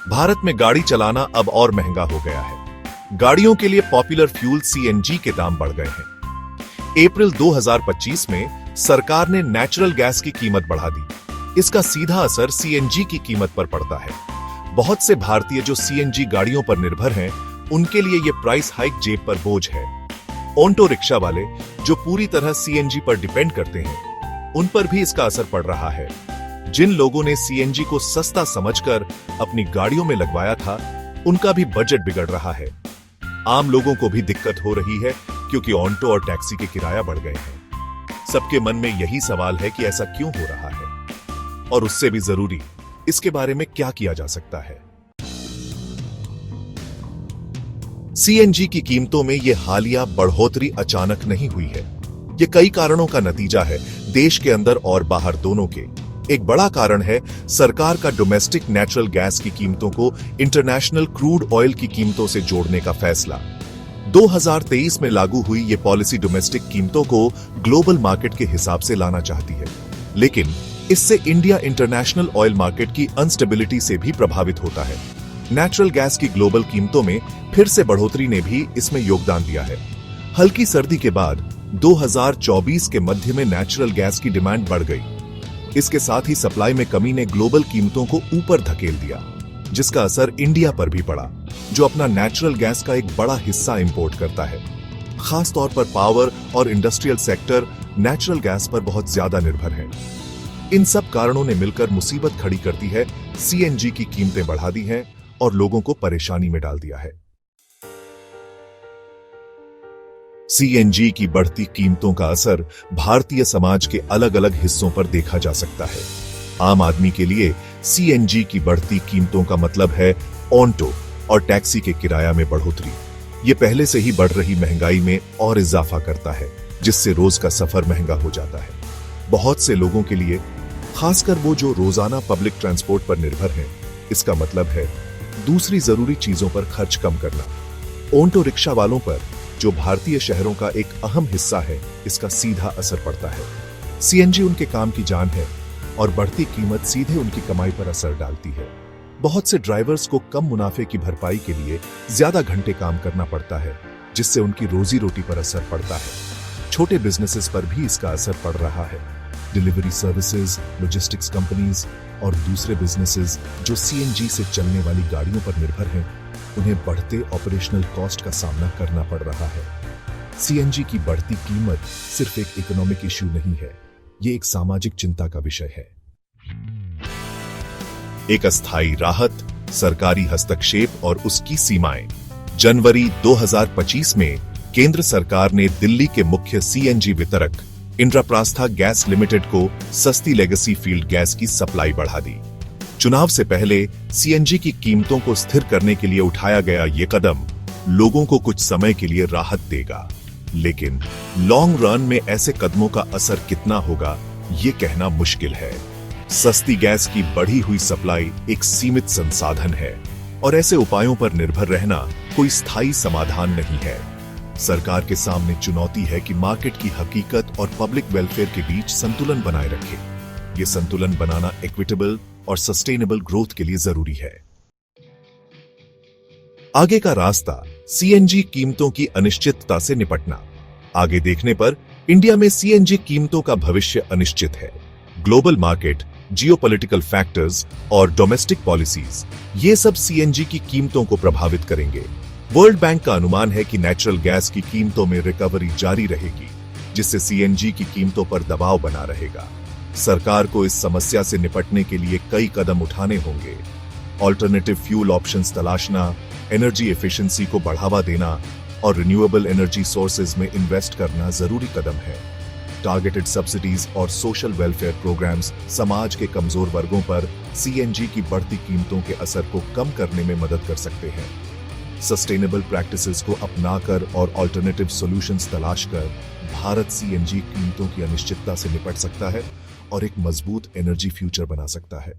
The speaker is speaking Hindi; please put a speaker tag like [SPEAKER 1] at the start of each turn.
[SPEAKER 1] भारत में गाड़ी चलाना अब और महंगा हो गया है। गाड़ियों के लिए पॉपुलर फ्यूल सीएनजी के दाम बढ़ गए हैं। अप्रैल 2025 में सरकार ने नेचुरल गैस की कीमत बढ़ा दी। इसका सीधा असर सीएनजी की कीमत पर पड़ता है। बहुत से भारतीय जो सीएनजी गाड़ियों पर निर्भर हैं, उनके लिए यह प्राइस हाइक जेब पर बोझ है। ऑटो रिक्शा वाले जो पूरी तरह सीएनजी पर डिपेंड करते हैं, उन पर भी इसका असर पड़ रहा है। जिन लोगों ने सीएनजी को सस्ता समझकर अपनी गाड़ियों में लगवाया था, उनका भी बजट बिगड़ रहा है। आम लोगों को भी दिक्कत हो रही है क्योंकि ऑटो और टैक्सी के किराया बढ़ गए हैं। सबके मन में यही सवाल है कि ऐसा क्यों हो रहा है, और उससे भी जरूरी, इसके बारे में क्या किया जा सकता है। सीएनजी की कीमतों में यह हालिया बढ़ोतरी अचानक नहीं हुई है। यह कई कारणों का नतीजा है, देश के अंदर और बाहर दोनों के। एक बड़ा कारण है सरकार का डोमेस्टिक नेचुरल गैस की कीमतों को इंटरनेशनल क्रूड ऑयल की कीमतों से जोड़ने का फैसला। 2023 में लागू हुई यह पॉलिसी डोमेस्टिक कीमतों को ग्लोबल मार्केट के हिसाब से लाना चाहती है, लेकिन इससे इंडिया इंटरनेशनल ऑयल मार्केट की अनस्टेबिलिटी से भी प्रभावित होता है। नेचुरल गैस की ग्लोबल कीमतों में फिर से बढ़ोतरी ने भी इसमें योगदान दिया है। हल्की सर्दी के बाद 2024 के मध्य में नेचुरल गैस की डिमांड बढ़ गई। इसके साथ ही सप्लाई में कमी ने ग्लोबल कीमतों को ऊपर धकेल दिया, जिसका असर इंडिया पर भी पड़ा, जो अपना नेचुरल गैस का एक बड़ा हिस्सा इंपोर्ट करता है। खास तौर पर पावर और इंडस्ट्रियल सेक्टर नेचुरल गैस पर बहुत ज्यादा निर्भर है। इन सब कारणों ने मिलकर मुसीबत खड़ी कर दी है, सीएनजी की कीमतें बढ़ा दी हैं और लोगों को परेशानी में डाल दिया है। सीएनजी की बढ़ती कीमतों का असर भारतीय समाज के अलग अलग हिस्सों पर देखा जा सकता है। आम आदमी के लिए सीएनजी की बढ़ती कीमतों का मतलब है ऑटो और टैक्सी के किराया में बढ़ोतरी। ये पहले से ही बढ़ रही महंगाई में और इजाफा करता है, जिससे रोज का सफर महंगा हो जाता है। बहुत से लोगों के लिए, खासकर वो जो रोजाना पब्लिक ट्रांसपोर्ट पर निर्भर हैं, इसका मतलब है दूसरी जरूरी चीजों पर खर्च कम करना। ऑटो रिक्शा वालों पर, जो भारतीय शहरों का एक अहम हिस्सा है, इसका सीधा असर पड़ता है। सीएनजी उनके काम की जान है और बढ़ती कीमत सीधे उनकी कमाई पर असर डालती है। बहुत से ड्राइवर्स को कम मुनाफे की भरपाई के लिए ज्यादा घंटे काम करना पड़ता है, जिससे उनकी रोजी रोटी पर असर पड़ता है। छोटे बिजनेसेस पर भी इसका असर पड़ रहा है। डिलीवरी सर्विसेज, लॉजिस्टिक्स कंपनीज और दूसरे बिजनेसेस जो सीएनजी से चलने वाली गाड़ियों पर निर्भर हैं, उन्हें बढ़ते ऑपरेशनल कॉस्ट का सामना करना पड़ रहा है। सीएनजी की बढ़ती कीमत सिर्फ एक इकोनॉमिक इश्यू नहीं है, ये एक सामाजिक चिंता का विषय है। एक अस्थायी राहत, सरकारी हस्तक्षेप और उसकी सीमाएं। जनवरी 2025 में केंद्र सरकार ने दिल्ली के मुख्य सीएनजी वितरक इंद्रप्रस्थ गैस लिमिटेड को सस्ती लेगेसी फील्ड गैस की सप्लाई बढ़ा दी। चुनाव से पहले सीएनजी की कीमतों को स्थिर करने के लिए उठाया गया ये कदम लोगों को कुछ समय के लिए राहत देगा, लेकिन लॉन्ग रन में ऐसे कदमों का असर कितना होगा, ये कहना मुश्किल है। सस्ती गैस की बढ़ी हुई सप्लाई एक सीमित संसाधन है और ऐसे उपायों पर निर्भर रहना कोई स्थायी समाधान नहीं है। सरकार के सामने चुनौती है कि मार्केट की हकीकत और पब्लिक वेलफेयर के बीच संतुलन बनाए रखे। ये संतुलन बनाना इक्विटेबल और सस्टेनेबल ग्रोथ के लिए जरूरी है। आगे का रास्ता, सीएनजी कीमतों की अनिश्चितता से निपटना। आगे देखने पर इंडिया में सीएनजी कीमतों का भविष्य अनिश्चित है। ग्लोबल मार्केट, जियोपॉलिटिकल फैक्टर्स और डोमेस्टिक पॉलिसीज, ये सब सीएनजी की कीमतों को प्रभावित करेंगे। वर्ल्ड बैंक का अनुमान है कि नेचुरल गैस की कीमतों में रिकवरी जारी रहेगी, जिससे सीएनजी की कीमतों पर दबाव बना रहेगा। सरकार को इस समस्या से निपटने के लिए कई कदम उठाने होंगे। ऑल्टरनेटिव फ्यूल ऑप्शंस तलाशना, एनर्जी एफिशिएंसी को बढ़ावा देना और रिन्यूएबल एनर्जी सोर्सेज में इन्वेस्ट करना जरूरी कदम है। टारगेटेड सब्सिडीज और सोशल वेलफेयर प्रोग्राम्स समाज के कमजोर वर्गों पर सीएनजी की बढ़ती कीमतों के असर को कम करने में मदद कर सकते हैं। सस्टेनेबल प्रैक्टिसेस को अपनाकर और ऑल्टरनेटिव सॉल्यूशंस तलाशकर भारत सीएनजी कीमतों की अनिश्चितता से निपट सकता है और एक मजबूत एनर्जी फ्यूचर बना सकता है।